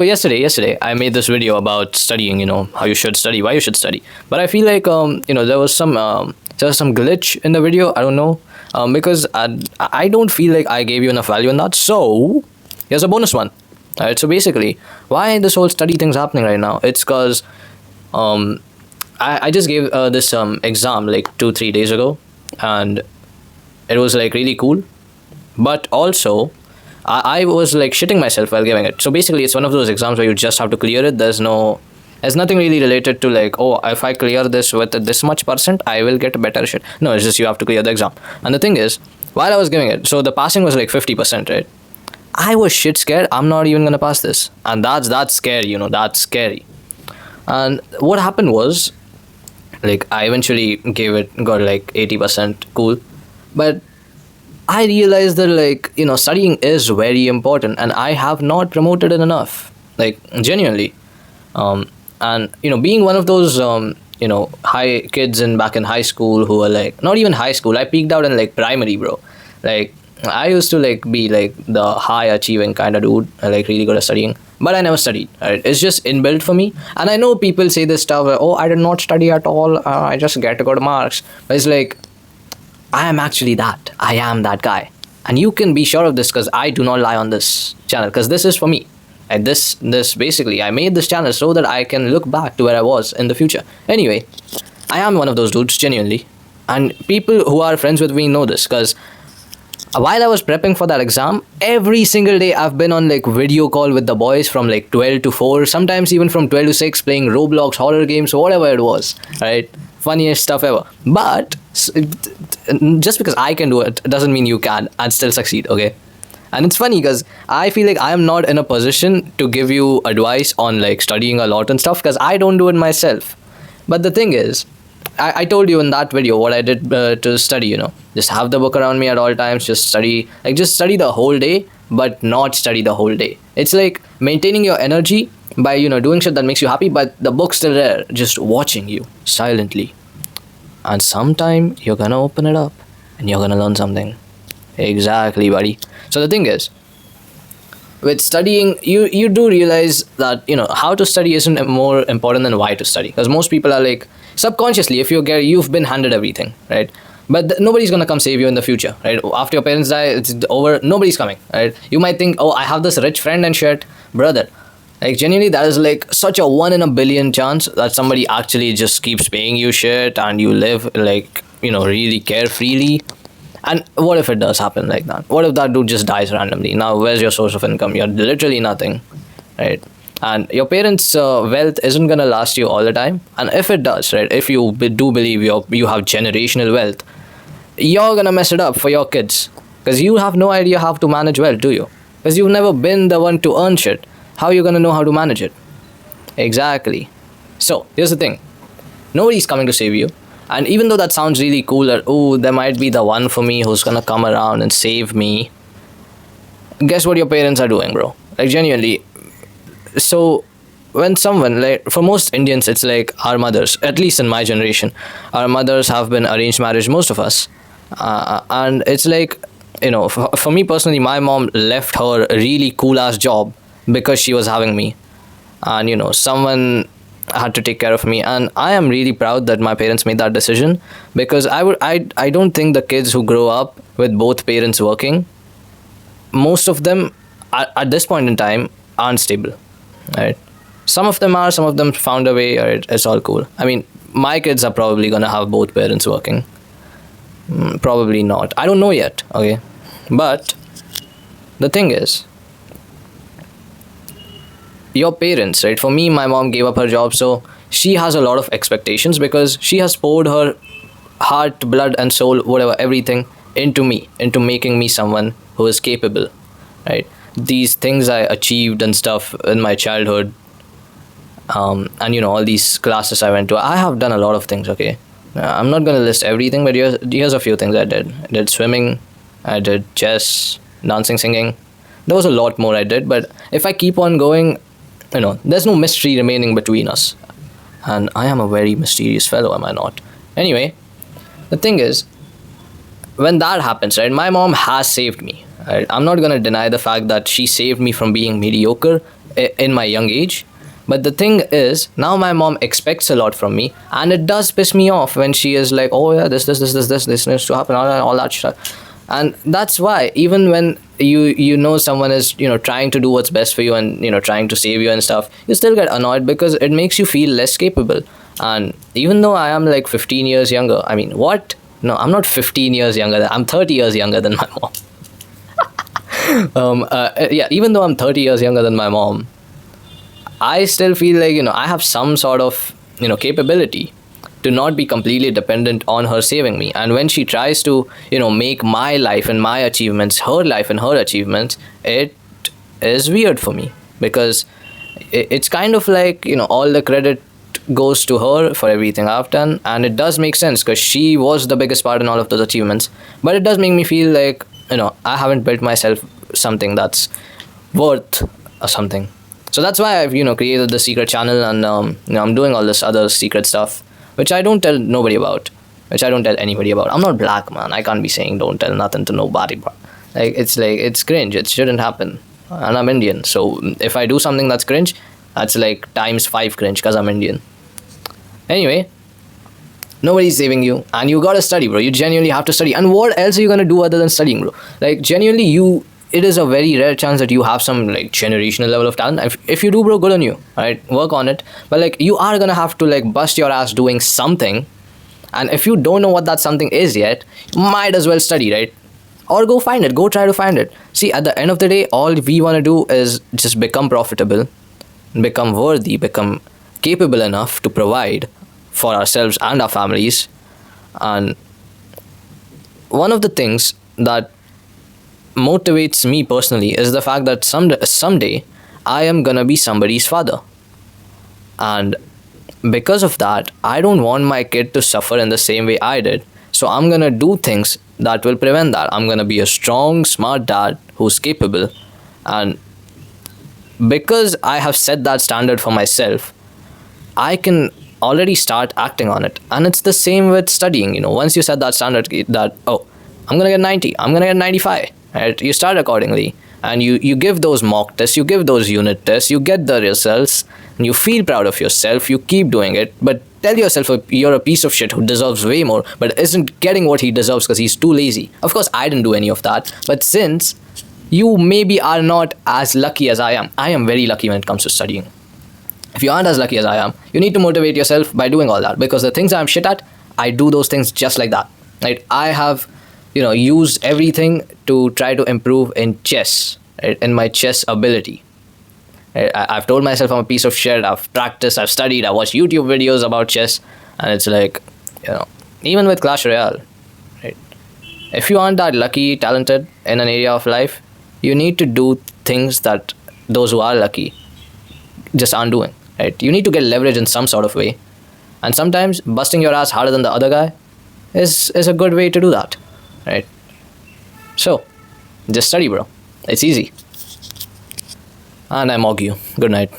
So yesterday, I made this video about studying. How you should study, why you should study. But I feel like there was some glitch in the video. I don't know, because I don't feel like I gave you enough value in that. So here's a bonus one. Alright. So basically, why this whole study thing's happening right now? It's because I just gave this exam like 2-3 days ago, and it was like really cool. But also, I was like shitting myself while giving it. So basically, it's one of those exams where you just have to clear it. There's nothing really related to like, oh, if I clear this with this much percent, I will get better shit. No, it's just you have to clear the exam. And the thing is, while I was giving it, so the passing was like 50%, right? I was shit scared. I'm not even gonna pass this, and that's scary. That's scary. And what happened was, like, I eventually got like 80%, cool, but I realized that, like, studying is very important, and I have not promoted it enough, like, genuinely. And being one of those high kids in back in high school who are like, not even high school, I peaked out in like primary, bro. Like, I used to like be like the high achieving kind of dude, like really good at studying, but I never studied. Right? It's just inbuilt for me. And I know people say this stuff, oh, I did not study at all, I just get good marks. But it's like, I am actually that. I am that guy. And you can be sure of this because I do not lie on this channel, because this is for me. And this basically, I made this channel so that I can look back to where I was in the future. Anyway, I am one of those dudes, genuinely. And people who are friends with me know this, because while I was prepping for that exam, every single day I've been on like video call with the boys from like 12 to 4, sometimes even from 12 to 6, playing Roblox, horror games, whatever it was, right? Funniest stuff ever. But just because I can do it doesn't mean you can and still succeed, okay? And it's funny because I feel like I am not in a position to give you advice on like studying a lot and stuff, because I don't do it myself. But the thing is, I told you in that video what I did to study, just have the book around me at all times, just study the whole day, but not study the whole day. It's like maintaining your energy by, doing shit that makes you happy, but the book's still there, just watching you silently. And sometime you're gonna open it up and you're gonna learn something. Exactly, buddy. So the thing is, with studying, you do realize that how to study isn't more important than why to study, because most people are like, subconsciously, if you've been handed everything, right? But nobody's gonna come save you in the future, right? After your parents die, it's over. Nobody's coming, right? You might think, oh, I have this rich friend and shit, brother. Like, genuinely, that is like such a 1 in a billion chance that somebody actually just keeps paying you shit and you live like, really carefreely. And what if it does happen like that? What if that dude just dies randomly? Now, where's your source of income? You're literally nothing, right? And your parents' wealth isn't gonna last you all the time. And if it does, right? If you do believe you have generational wealth, you're gonna mess it up for your kids, because you have no idea how to manage wealth, do you? Because you've never been the one to earn shit. How are you gonna know how to manage it? Exactly. So here's the thing: nobody's coming to save you. And even though that sounds really cool, that, oh, there might be the one for me who's gonna come around and save me, guess what your parents are doing, bro? Like, genuinely. So when someone, like, for most Indians, it's like our mothers, at least in my generation, our mothers have been arranged marriage, most of us. And it's like, for me personally, my mom left her really cool ass job because she was having me. And someone had to take care of me, and I am really proud that my parents made that decision, because I don't think the kids who grow up with both parents working, most of them at this point in time aren't stable, right? Some of them are, some of them found a way, right? It's all cool. I mean, my kids are probably gonna have both parents working. Probably not, I don't know yet, okay? But the thing is, your parents, right? For me, my mom gave up her job, so she has a lot of expectations, because she has poured her heart, blood, and soul, whatever, everything into me, into making me someone who is capable, right? These things I achieved and stuff in my childhood, and all these classes I went to, I have done a lot of things, okay? I'm not gonna list everything, but here's a few things I did. I did swimming, I did chess, dancing, singing. There was a lot more I did, but if I keep on going, there's no mystery remaining between us. And I am a very mysterious fellow, am I not? Anyway, the thing is, when that happens, right, my mom has saved me. Right? I'm not gonna deny the fact that she saved me from being mediocre in my young age. But the thing is, now my mom expects a lot from me, and it does piss me off when she is like, "Oh yeah, this needs to happen," all that stuff. And that's why, even when you know someone is trying to do what's best for you and trying to save you and stuff, you still get annoyed because it makes you feel less capable. And even though I am like 15 years younger, I mean, what? No, I'm not 15 years younger. I'm 30 years younger than my mom. Yeah, even though I'm 30 years younger than my mom, I still feel like, I have some sort of, capability to not be completely dependent on her saving me. And when she tries to, make my life and my achievements her life and her achievements, it is weird for me because it's kind of like, all the credit goes to her for everything I've done. And it does make sense because she was the biggest part in all of those achievements. But it does make me feel like, I haven't built myself something that's worth something. So that's why I've created the secret channel, and I'm doing all this other secret stuff, which I don't tell nobody about, which I don't tell anybody about. I'm not black, man. I can't be saying don't tell nothing to nobody, bro. It's cringe. It shouldn't happen, and I'm Indian. So if I do something that's cringe, that's like times 5 cringe because I'm Indian. Anyway, nobody's saving you, and you gotta study, bro. You genuinely have to study. And what else are you gonna do other than studying, bro? Like genuinely, it is a very rare chance that you have some like generational level of talent. If you do, bro, good on you. Right, work on it. But like, you are gonna have to like bust your ass doing something, and if you don't know what that something is yet, might as well study, right? Or go find it. Go try to find it. See, at the end of the day, all we want to do is just become profitable, become worthy, become capable enough to provide for ourselves and our families. And one of the things that motivates me personally is the fact that someday I am gonna be somebody's father. And because of that, I don't want my kid to suffer in the same way I did. So I'm gonna do things that will prevent that. I'm gonna be a strong, smart dad who's capable. And because I have set that standard for myself, I can already start acting on it. And it's the same with studying. Once you set that standard that, oh, I'm gonna get 90, I'm gonna get 95, right? You start accordingly, and you give those mock tests, you give those unit tests, you get the results, and you feel proud of yourself. You keep doing it, but tell yourself you're a piece of shit who deserves way more, but isn't getting what he deserves because he's too lazy. Of course, I didn't do any of that, but since you maybe are not as lucky as I am very lucky when it comes to studying. If you aren't as lucky as I am, you need to motivate yourself by doing all that, because the things I'm shit at, I do those things just like that. Right? I have, used everything to try to improve in chess, right? In my chess ability. Right? I've told myself I'm a piece of shit. I've practiced, I've studied, I watched YouTube videos about chess, and it's like, even with Clash Royale, right? If you aren't that lucky, talented in an area of life, you need to do things that those who are lucky just aren't doing. Right? You need to get leverage in some sort of way, and sometimes busting your ass harder than the other guy is a good way to do that, right? So just study, bro. It's easy. And I mog you. Good night.